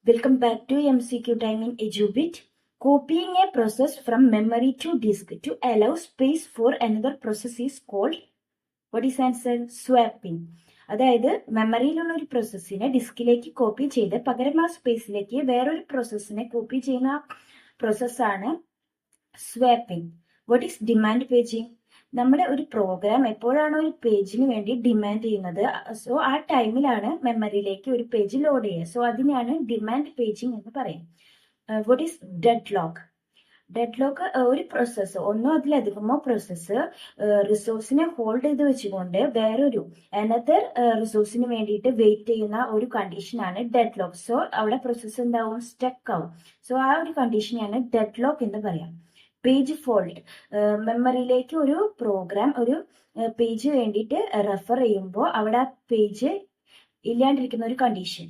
Welcome back to MCQ time in EduBit. Copying a process from memory to disk to allow space for another process is called, what is answer? Swapping. അതായത് മെമ്മറിയിലുള്ള ഒരു പ്രോസസ്സിനെ ഡിസ്കിലേക്ക് copy ചെയ്ത് പകരം ആ സ്പേസിലേക്ക് വേറൊരു പ്രോസസ്സിനെ copy ചെയ്യുന്ന പ്രോസസ്സാണ് swapping. What is demand paging? നമ്മുടെ ഒരു പ്രോഗ്രാം എപ്പോഴാണോ ഒരു പേജിന് വേണ്ടി ഡിമാൻഡ് ചെയ്യുന്നത്, സോ ആ ടൈമിലാണ് മെമ്മറിയിലേക്ക് ഒരു പേജ് ലോഡ് ചെയ്യുക. സോ അതിനെയാണ് ഡിമാൻഡ് പേജിങ് എന്ന് പറയും. What is dead lock? Dead lock ഒരു പ്രോസസ്സ്, ഒന്നോ അതിലധികമോ പ്രോസസ്സ് റിസോഴ്സിനെ ഹോൾഡ് ചെയ്ത് വെച്ചുകൊണ്ട് വേറൊരു അനദർ റിസോഴ്സിന് വേണ്ടിയിട്ട് വെയിറ്റ് ചെയ്യുന്ന ഒരു കണ്ടീഷനാണ് ഡെഡ് ലോക്ക്. സോ അവിടെ പ്രോസസ്സ് എന്താവും? സ്റ്റക്ക് ആവും. സോ ആ ഒരു കണ്ടീഷനെയാണ് ഡെഡ് ലോക്ക് എന്ന് പറയാം. പേജ് ഫോൾട്ട്, മെമ്മറിയിലേക്ക് ഒരു പ്രോഗ്രാം ഒരു പേജ് വേണ്ടിയിട്ട് റെഫർ ചെയ്യുമ്പോൾ അവിടെ ആ പേജ് ഇല്ലാണ്ടിരിക്കുന്ന ഒരു കണ്ടീഷൻ.